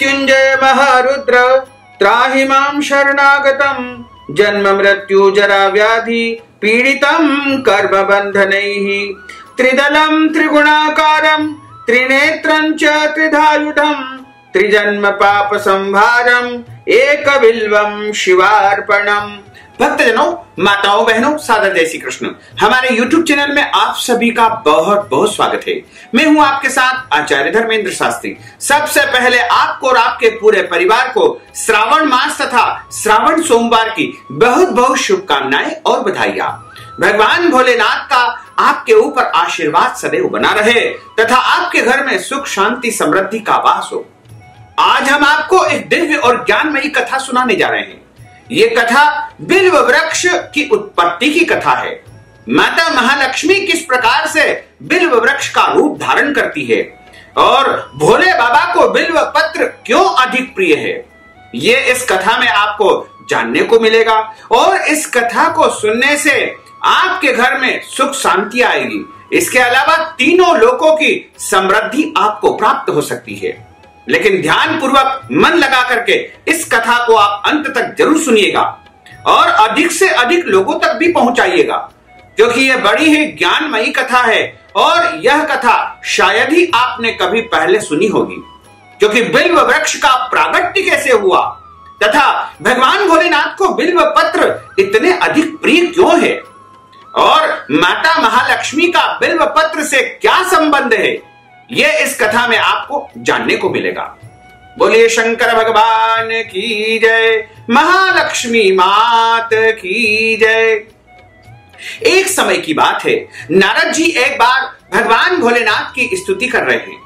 मृत्युंजय महारुद्र त्राहि मां शरणागतम् जन्म मृत्यु जरा व्याधि पीडितं कर्म बंधनैः त्रिदलं त्रिगुणाकारं त्रिनेत्रं च त्रिधायुधं त्रिजन्म पाप संहारम एक बिल्वम शिवार्पणम। भक्तजनों, माताओं, बहनों, सादर जय श्री कृष्ण। हमारे YouTube चैनल में आप सभी का बहुत बहुत स्वागत है। मैं हूं आपके साथ आचार्य धर्मेंद्र शास्त्री। सबसे पहले आपको और आपके पूरे परिवार को श्रावण मास तथा श्रावण सोमवार की बहुत बहुत शुभकामनाएं और बधाइयां। भगवान भोलेनाथ का आपके ऊपर आशीर्वाद सदैव बना रहे तथा आपके घर में सुख शांति समृद्धि का वास हो। आज हम आपको एक दिव्य और ज्ञानमयी कथा सुनाने जा रहे हैं। ये कथा बिल्व वृक्ष की उत्पत्ति की कथा है। माता महालक्ष्मी किस प्रकार से बिल्व वृक्ष का रूप धारण करती है और भोले बाबा को बिल्व पत्र क्यों अधिक प्रिय है, ये इस कथा में आपको जानने को मिलेगा। और इस कथा को सुनने से आपके घर में सुख शांति आएगी। इसके अलावा तीनों लोकों की समृद्धि आपको प्राप्त हो सकती है। लेकिन ध्यान पूर्वक मन लगा करके इस कथा को आप अंत तक जरूर सुनिएगा और अधिक से अधिक लोगों तक भी पहुंचाइएगा, क्योंकि यह बड़ी ही ज्ञानमयी कथा है और यह कथा शायद ही आपने कभी पहले सुनी होगी। क्योंकि बिल्व वृक्ष का प्रागट्य कैसे हुआ तथा भगवान भोलेनाथ को बिल्व पत्र इतने अधिक प्रिय क्यों है और माता महालक्ष्मी का बिल्व पत्र से क्या संबंध है, ये इस कथा में आपको जानने को मिलेगा। बोलिए शंकर भगवान की जय, महालक्ष्मी मात की जय। एक समय की बात है, नारद जी एक बार भगवान भोलेनाथ की स्तुति कर रहे हैं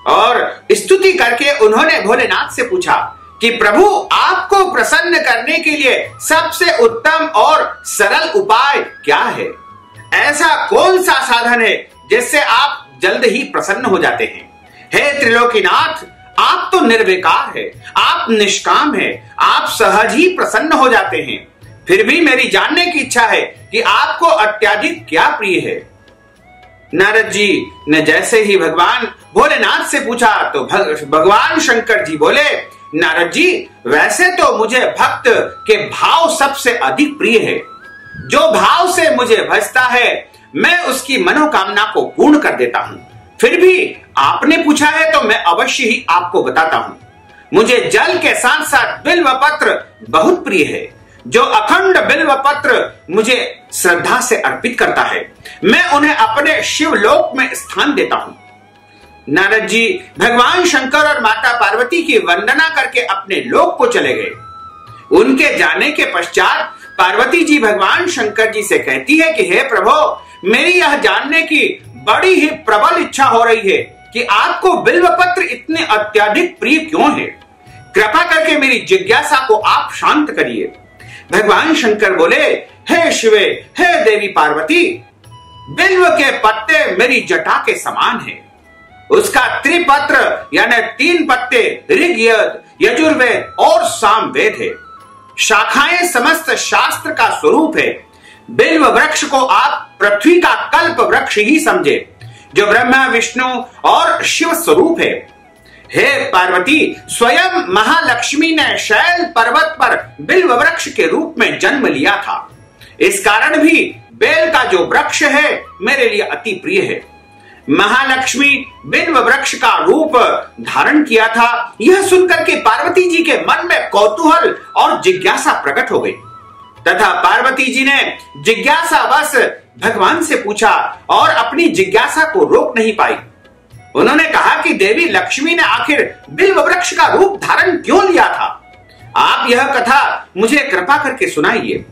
और स्तुति करके उन्होंने भोलेनाथ से पूछा कि प्रभु, आपको प्रसन्न करने के लिए सबसे उत्तम और सरल उपाय क्या है? ऐसा कौन सा साधन है जिससे आप जल्द ही प्रसन्न हो जाते हैं? हे त्रिलोकीनाथ, आप तो निर्विकार है, आप निष्काम है, आप सहज ही प्रसन्न हो जाते हैं। फिर भी मेरी जानने की इच्छा है कि आपको अत्यधिक क्या प्रिय है। नारद जी ने जैसे ही भगवान भोलेनाथ से पूछा तो भगवान शंकर जी बोले, नारद जी, वैसे तो मुझे भक्त के भाव सबसे अधिक प्रिय है। जो भाव से मुझे भजता है मैं उसकी मनोकामना को पूर्ण कर देता हूं। फिर भी आपने पूछा है तो मैं अवश्य ही आपको बताता हूं। मुझे जल के साथ साथ बिल्व पत्र बहुत प्रिय है। जो अखंड बिल्व पत्र मुझे श्रद्धा से अर्पित करता है, मैं उन्हें अपने शिवलोक में स्थान देता हूं। नारद जी भगवान शंकर और माता पार्वती की वंदना करके अपने लोक को चले गए। उनके जाने के पश्चात पार्वती जी भगवान शंकर जी से कहती है कि हे प्रभु, मेरी यह जानने की बड़ी ही प्रबल इच्छा हो रही है कि आपको बिल्व पत्र इतने अत्यधिक प्रिय क्यों है। कृपा करके मेरी जिज्ञासा को आप शांत करिए। भगवान शंकर बोले, हे शिवे, हे देवी पार्वती, बिल्व के पत्ते मेरी जटा के समान है। उसका त्रिपत्र यानी 3 पत्ते ऋग्वेद, यजुर्वेद और सामवेद है। शाखाएं समस्त शास्त्र का स्वरूप है। बिल्व वृक्ष को आप पृथ्वी का कल्प वृक्ष ही समझे, जो ब्रह्मा विष्णु और शिव स्वरूप है। हे पार्वती, स्वयं महालक्ष्मी ने शैल पर्वत पर बिल्व वृक्ष के रूप में जन्म लिया था। इस कारण भी बेल का जो वृक्ष है मेरे लिए अति प्रिय है। महालक्ष्मी बिल्व वृक्ष का रूप धारण किया था। यह सुनकर के पार्वती जी के मन में कौतूहल और जिज्ञासा प्रकट हो गई तथा पार्वती जी ने जिज्ञासावश भगवान से पूछा और अपनी जिज्ञासा को रोक नहीं पाई। उन्होंने कहा कि देवी लक्ष्मी ने आखिर बिल्व वृक्ष का रूप धारण क्यों लिया था? आप यह कथा मुझे कृपा करके सुनाइए।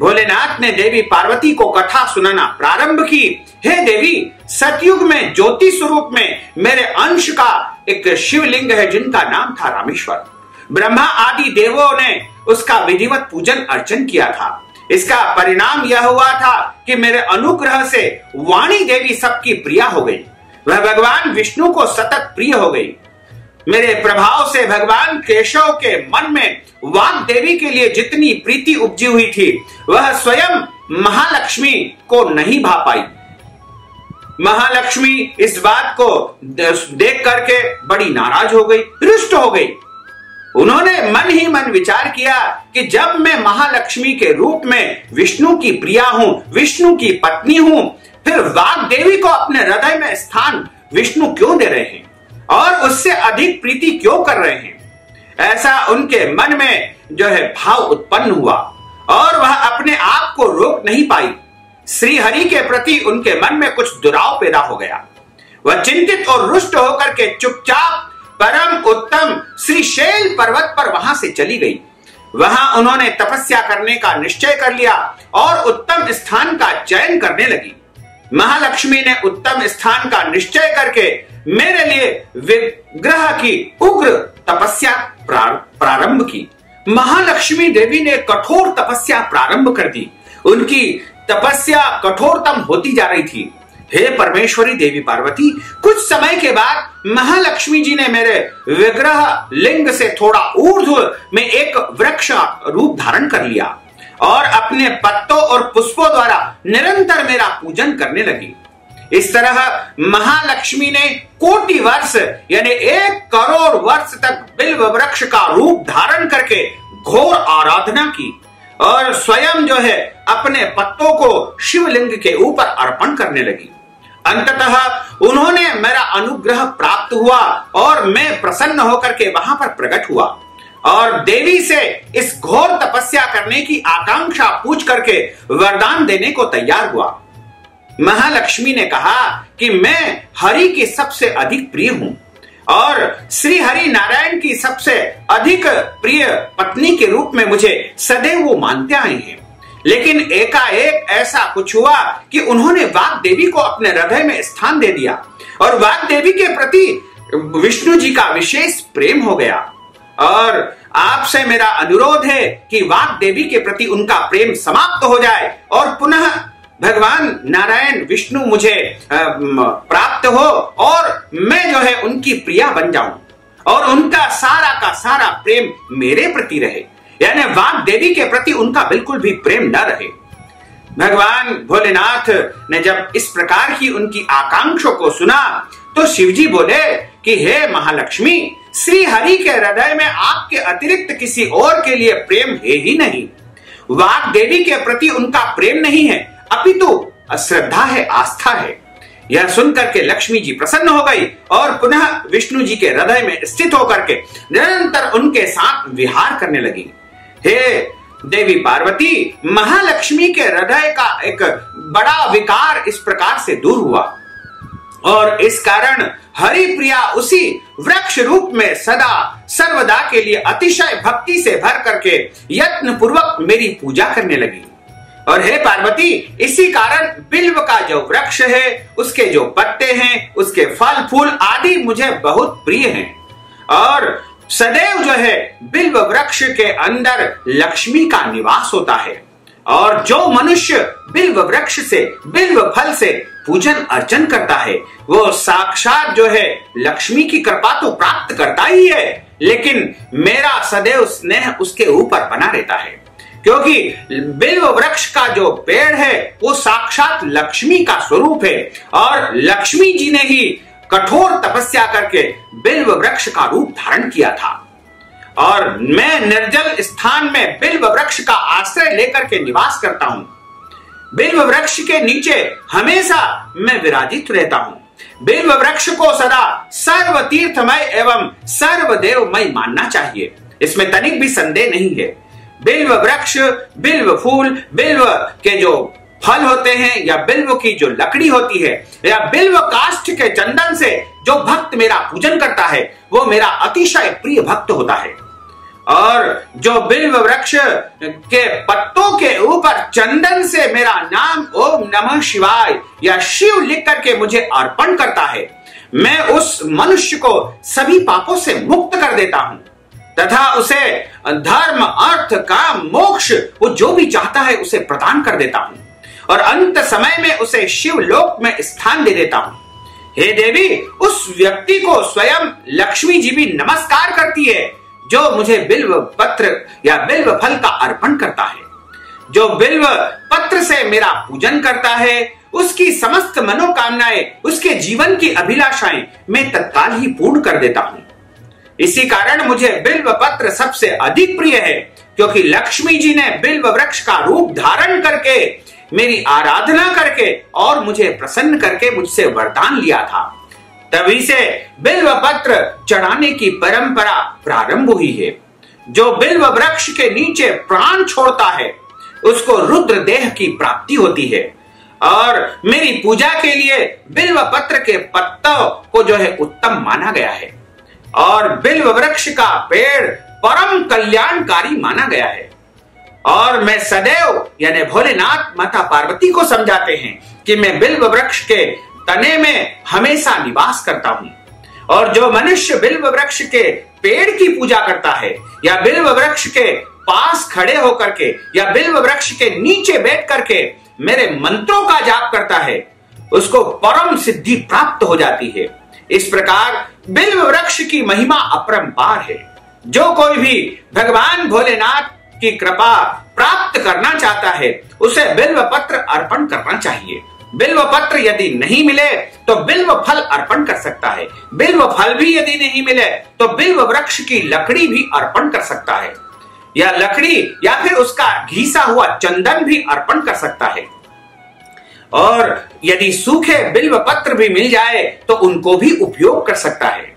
भोलेनाथ ने देवी पार्वती को कथा सुनाना प्रारंभ की। हे देवी, सतयुग में ज्योति स्वरूप में मेरे अंश का एक शिवलिंग है जिनका नाम था रामेश्वर। ब्रह्मा आदि देवों ने उसका विधिवत पूजन अर्चन किया था। इसका परिणाम यह हुआ था कि मेरे अनुग्रह से वाणी देवी सबकी प्रिया हो गई। वह भगवान विष्णु को सतत प्रिय हो गई। मेरे प्रभाव से भगवान केशव के मन में वाग देवी के लिए जितनी प्रीति उपजी हुई थी वह स्वयं महालक्ष्मी को नहीं भा पाई। महालक्ष्मी इस बात को देख करके बड़ी नाराज हो गई, रुष्ट हो गई। उन्होंने मन ही मन विचार किया कि जब मैं महालक्ष्मी के रूप में विष्णु की प्रिया हूं, विष्णु की पत्नी हूं, फिर वाग्देवी को अपने हृदय में स्थान विष्णु क्यों दे रहे हैं और उससे अधिक प्रीति क्यों कर रहे हैं? ऐसा उनके मन में जो है भाव उत्पन्न हुआ और वह अपने आप को रोक नहीं पाई। श्री हरि के प्रति उनके मन में कुछ दुराव पैदा हो गया। वह चिंतित और रुष्ट होकर के चुपचाप परम उत्तम श्री शैल पर्वत पर वहां से चली गई। वहां उन्होंने तपस्या करने का निश्चय कर लिया और उत्तम स्थान का चयन करने लगी। महालक्ष्मी ने उत्तम स्थान का निश्चय करके मेरे लिए विग्रह की उग्र तपस्या प्रारंभ की। महालक्ष्मी देवी ने कठोर तपस्या प्रारंभ कर दी। उनकी तपस्या कठोरतम होती जा रही थी। हे परमेश्वरी देवी पार्वती, कुछ समय के बाद महालक्ष्मी जी ने मेरे विग्रह लिंग से थोड़ा ऊर्ध्व में एक वृक्ष रूप धारण कर लिया और अपने पत्तों और पुष्पों द्वारा निरंतर मेरा पूजन करने लगी। इस तरह महालक्ष्मी ने कोटि वर्ष यानी 1 करोड़ वर्ष तक बिल्व वृक्ष का रूप धारण करके घोर आराधना की और स्वयं जो है अपने पत्तों को शिवलिंग के ऊपर अर्पण करने लगी। अंततः उन्होंने मेरा अनुग्रह प्राप्त हुआ और मैं प्रसन्न होकर के वहां पर प्रकट हुआ और देवी से इस घोर तपस्या करने की आकांक्षा पूछ करके वरदान देने को तैयार हुआ। महालक्ष्मी ने कहा कि मैं हरि की सबसे अधिक प्रिय हूं और श्री हरि नारायण की सबसे अधिक प्रिय पत्नी के रूप में मुझे सदैव वो मानते आए हैं। लेकिन एकाएक ऐसा कुछ हुआ कि उन्होंने वाग्देवी को अपने हृदय में स्थान दे दिया और वाग्देवी के प्रति विष्णु जी का विशेष प्रेम हो गया। और आपसे मेरा अनुरोध है कि वाग्देवी के प्रति उनका प्रेम समाप्त हो जाए और पुनः भगवान नारायण विष्णु मुझे प्राप्त हो और मैं जो है उनकी प्रिया बन जाऊं और उनका सारा का सारा प्रेम मेरे प्रति रहे, यानी वाग्देवी के प्रति उनका बिल्कुल भी प्रेम न रहे। भगवान भोलेनाथ ने जब इस प्रकार की उनकी आकांक्षा को सुना तो शिवजी बोले कि हे महालक्ष्मी, श्री हरि के हृदय में आपके अतिरिक्त किसी और के लिए प्रेम है ही नहीं। वाग्देवी के प्रति उनका प्रेम नहीं है, अपितु श्रद्धा है, आस्था है। यह सुनकर के लक्ष्मी जी प्रसन्न हो गई और पुनः विष्णु जी के हृदय में स्थित होकर के निरंतर उनके साथ विहार करने लगी। हे देवी पार्वती, महालक्ष्मी के हृदय का एक बड़ा विकार इस प्रकार से दूर हुआ और इस कारण हरि प्रिया उसी वृक्ष रूप में सदा सर्वदा के लिए अतिशय भक्ति से भर करके यत्न पूर्वक मेरी पूजा करने लगी। और हे पार्वती, इसी कारण बिल्व का जो वृक्ष है, उसके जो पत्ते हैं, उसके फल फूल आदि मुझे बहुत प्रिय हैं और सदैव जो है बिल्व वृक्ष के अंदर लक्ष्मी का निवास होता है और जो मनुष्य बिल्व वृक्ष से बिल्व फल से पूजन अर्चन करता है वो साक्षात जो है लक्ष्मी की कृपा तो प्राप्त करता ही है, लेकिन मेरा सदैव स्नेह उसके ऊपर बना रहता है, क्योंकि बिल्व वृक्ष का जो पेड़ है वो साक्षात लक्ष्मी का स्वरूप है और लक्ष्मी जी ने ही कठोर तपस्या करके बिल्व वृक्ष का रूप धारण किया था और मैं निर्जल स्थान में बिल्व वृक्ष का आश्रय लेकर के निवास करता हूं। बिल्व वृक्ष के नीचे हमेशा मैं विराजित रहता हूं। बिल्व वृक्ष को सदा सर्व तीर्थमय एवं सर्वदेवमय मानना चाहिए, इसमें तनिक भी संदेह नहीं है। बिल्व वृक्ष, बिल्व फूल, बिल्व के जो फल होते हैं या बिल्व की जो लकड़ी होती है या बिल्व काष्ठ के चंदन से जो भक्त मेरा पूजन करता है वो मेरा अतिशय प्रिय भक्त होता है। और जो बिल्व वृक्ष के पत्तों के ऊपर चंदन से मेरा नाम ओम नमः शिवाय या शिव लिख करके मुझे अर्पण करता है, मैं उस मनुष्य को सभी पापों से मुक्त कर देता हूं तथा उसे धर्म, अर्थ, काम, मोक्ष वो जो भी चाहता है उसे प्रदान कर देता हूं और अंत समय में उसे शिव लोक में स्थान दे देता हूं। हे देवी, उस व्यक्ति को स्वयं लक्ष्मी जी भी नमस्कार करती है जो मुझे बिल्व पत्र या बिल्व फल का अर्पण करता है। जो बिल्व पत्र से मेरा पूजन करता है उसकी समस्त मनोकामनाएं, उसके जीवन की अभिलाषाएं मैं तत्काल ही पूर्ण कर देता हूं। इसी कारण मुझे बिल्व पत्र सबसे अधिक प्रिय है, क्योंकि लक्ष्मी जी ने बिल्व वृक्ष का रूप धारण करके, मेरी आराधना करके और मुझे प्रसन्न करके मुझसे वरदान लिया था। तभी से बिल्व पत्र चढ़ाने की परंपरा प्रारंभ हुई है। जो बिल्व वृक्ष के नीचे प्राण छोड़ता है उसको रुद्र देह की प्राप्ति होती है। और मेरी पूजा के लिए बिल्व पत्र के पत्तों को जो है उत्तम माना गया है, और बिल्व वृक्ष का पेड़ परम कल्याणकारी माना गया है। और मैं सदैव यानी भोलेनाथ माता पार्वती को समझाते हैं कि मैं बिल्व वृक्ष के तने में हमेशा निवास करता हूं। और जो मनुष्य बिल्व वृक्ष के पेड़ की पूजा करता है, या बिल्व वृक्ष के पास खड़े होकर के, या बिल्व वृक्ष के नीचे बैठ करके मेरे मंत्रों का जाप करता है, उसको परम सिद्धि प्राप्त हो जाती है। इस प्रकार बिल्व वृक्ष की महिमा अपरंपार है। जो कोई भी भगवान भोलेनाथ की कृपा प्राप्त करना चाहता है उसे बिल्व पत्र अर्पण करना चाहिए। बिल्व पत्र यदि नहीं मिले तो बिल्व फल अर्पण कर सकता है। बिल्व फल भी यदि नहीं मिले तो बिल्व वृक्ष की लकड़ी भी अर्पण कर सकता है, या लकड़ी या फिर उसका घिसा हुआ चंदन भी अर्पण कर सकता है। और यदि सूखे बिल्व पत्र भी मिल जाए तो उनको भी उपयोग कर सकता है।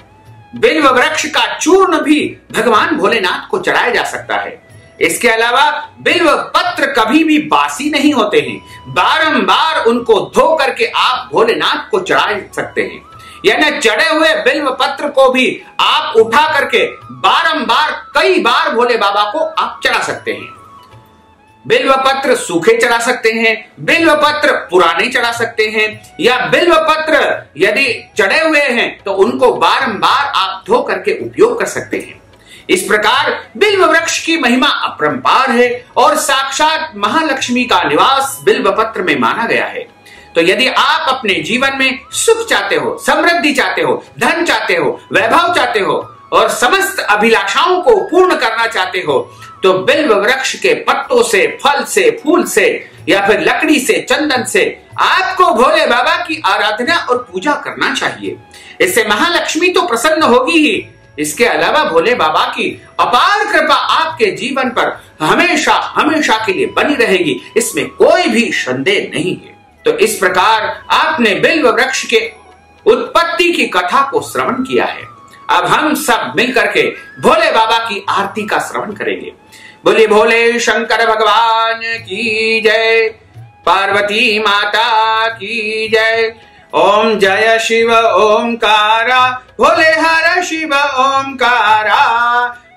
बिल्व वृक्ष का चूर्ण भी भगवान भोलेनाथ को चढ़ाया जा सकता है। इसके अलावा बिल्व पत्र कभी भी बासी नहीं होते हैं, बारंबार उनको धो करके आप भोलेनाथ को चढ़ा सकते हैं। यानी चढ़े हुए बिल्व पत्र को भी आप उठा करके बारंबार कई बार भोले बाबा को आप चढ़ा सकते हैं। बिल्व पत्र सूखे चढ़ा सकते हैं, बिल्व पत्र पुराने चढ़ा सकते हैं, या बिल्व पत्र यदि चढ़े हुए हैं तो उनको बारंबार आप धो करके उपयोग कर सकते हैं। इस प्रकार बिल्व वृक्ष की महिमा अपरंपार है और साक्षात महालक्ष्मी का निवास बिल्व पत्र में माना गया है। तो यदि आप अपने जीवन में सुख चाहते हो, समृद्धि चाहते हो, धन चाहते हो, वैभव चाहते हो और समस्त अभिलाषाओं को पूर्ण करना चाहते हो, तो बिल्व वृक्ष के पत्तों से, फल से, फूल से या फिर लकड़ी से, चंदन से आपको भोले बाबा की आराधना और पूजा करना चाहिए। इससे महालक्ष्मी तो प्रसन्न होगी ही, इसके अलावा भोले बाबा की अपार कृपा आपके जीवन पर हमेशा हमेशा के लिए बनी रहेगी, इसमें कोई भी संदेह नहीं है। तो इस प्रकार आपने बिल्व वृक्ष के उत्पत्ति की कथा को श्रवण किया है। अब हम सब मिलकर के भोले बाबा की आरती का श्रवण करेंगे। बोले भोले शंकर भगवान की जय, पार्वती माता की जय। ओम जय शिव ओंकारा, भोले हर शिव ओंकारा,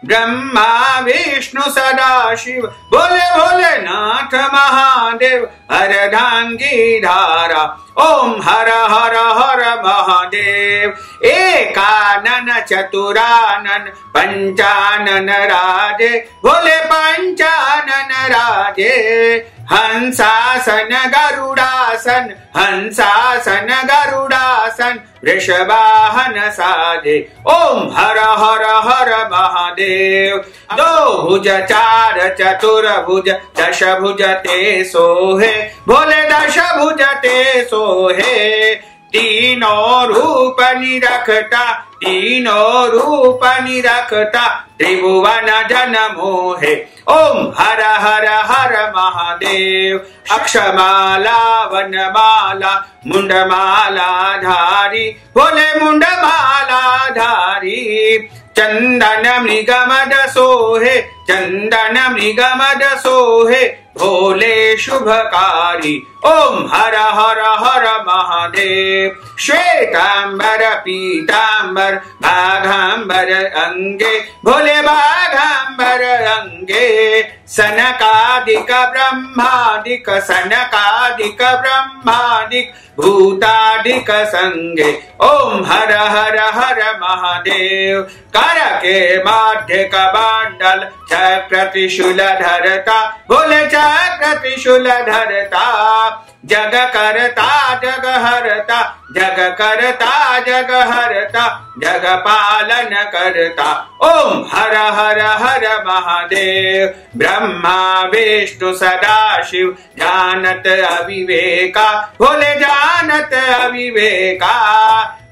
ब्रह्मा विष्णु सदा शिव, बोले भोलेनाथ महादेव, अर्धांगी धारा, ओम हर हर हर महादेव। एकानन चतुरानन पंचानन राजे, भोले पंचानन राजे। हंसासन गरुडासन, हंसासन गरुडासन, वृषभाहन साजे, ओम हर हर हर महादेव। दो भुज चार चतुर भुज, दश भुज ते सोहे, भोले दश भुज ते सोहे। तीनों रूप निरखता, तीनों रूप निरखता, त्रिभुवन जन मोहे, ओम हर हर हर महादेव। अक्षमाला वनमाला, मुंडमाला धारी, भोले मुंडमाला धारी। चंदन मृगमद सोहे, चंदन मृगमद सोहे, भोले शुभकारी, ओम हर हर हर महादेव। श्वेतांबर पीतांबर बाघांबर अंगे, भोले बाघांबर अंगे। सनकादिक ब्रह्मादिक, सनकादिक ब्रह्मादिक, भूतादिक संगे, ओम हर हर हर महादेव। कर के माध्य कबांडल, चक्र त्रिशूल धरता, भोले चक्र त्रिशूल धरता। जग करता जग हरता, जग करता जग हरता, जग पालन करता। ओम हर हर हर महादेव। ब्रह्मा विष्णु सदा शिव जानत अविवेका, भोले जानत अविवेका।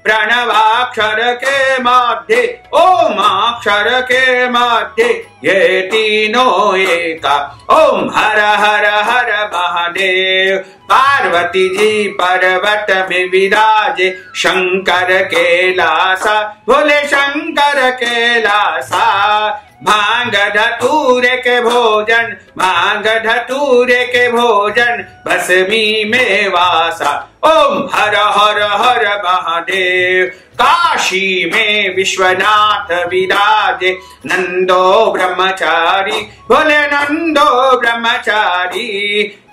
प्रणवाक्षर के मध्य ओमाक्षर के मध्य ये तीनों एका। ओम हर हर हर महादेव। पार्वती जी पर्वत में विराजे, शंकर के लासा, भोले शंकर के लासा। भांग धतूरे के भोजन, भांग धतूरे के भोजन, भस्मी में वासा। ओम हर हर हर महादेव। काशी में विश्वनाथ विराजे, नंदो ब्रह्मचारी, भोले नंदो ब्रह्मचारी।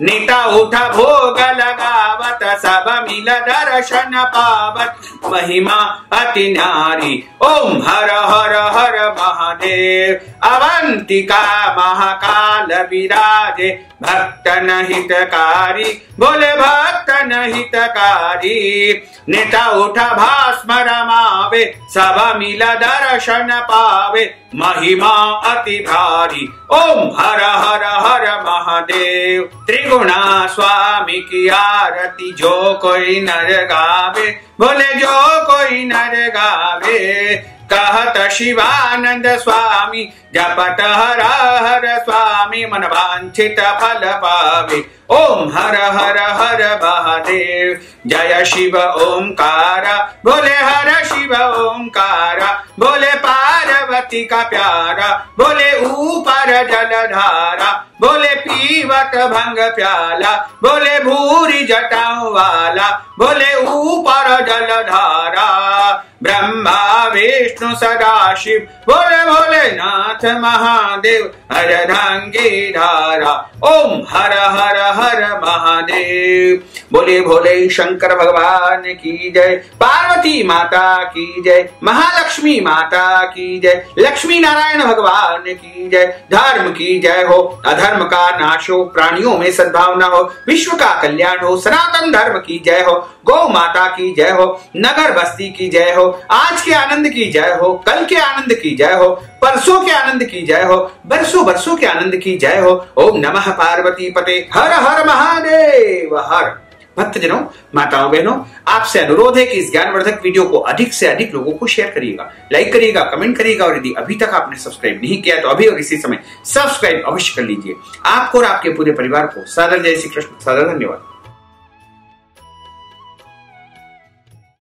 निता उठा भोग लगावत, सब मिल दर्शन पावत, महिमा अति नारी। ओम हर हर हर महादेव। अवंतिका महाकाल विराजे, भक्तन हितकारी, भोले भक्तन हितकारी। नेता उठा भस्म रमावे, सब मिल दर्शन पावे, महिमा अति भारी। ओम हर हर हर महादेव। त्रिगुणा स्वामी की आरती जो कोई नर गावे, भोले जो कोई नर गावे। कहत शिवानंद स्वामी, जपत हर हर स्वामी, मन वांछित फल पावे। ओम हर हर हर महादेव। जय शिव ओंकारा, भोले हर शिव ओंकारा। भोले पार्वती का प्यारा, भोले ऊपर जलधारा, भोले पीवत भंग प्याला, भोले भूरी जटाओं वाला, भोले ऊपर जलधारा। ब्रह्मा विष्णु सदा शिव, भोले भोलेनाथ महादेव, अर्धांगी धारा। ओम हर हर हर महादेव। बोले भोले शंकर भगवान की जय, पार्वती माता की जय, महालक्ष्मी माता की जय, लक्ष्मी नारायण भगवान की जय। धर्म की जय हो, अधर्म का नाश हो, प्राणियों में सद्भावना हो, विश्व का कल्याण हो, सनातन धर्म की जय हो, गौ माता की जय हो, नगर बस्ती की जय हो, आज के आनंद की जय हो, कल के आनंद की जय हो, परसों के आनंद की जय हो, बरसों बरसों के आनंद की जय हो। ओम नमः पार्वती पते, हर हर महादेव हर। भक्तजनों, माताओं बहनों, आपसे अनुरोध है कि इस ज्ञानवर्धक वीडियो को अधिक से अधिक लोगों को शेयर करिएगा, लाइक करिएगा, कमेंट करिएगा, और यदि अभी तक आपने सब्सक्राइब नहीं किया तो अभी और इसी समय सब्सक्राइब अवश्य कर लीजिए। आपको और आपके पूरे परिवार को सादर जय श्री कृष्ण, सादर धन्यवाद।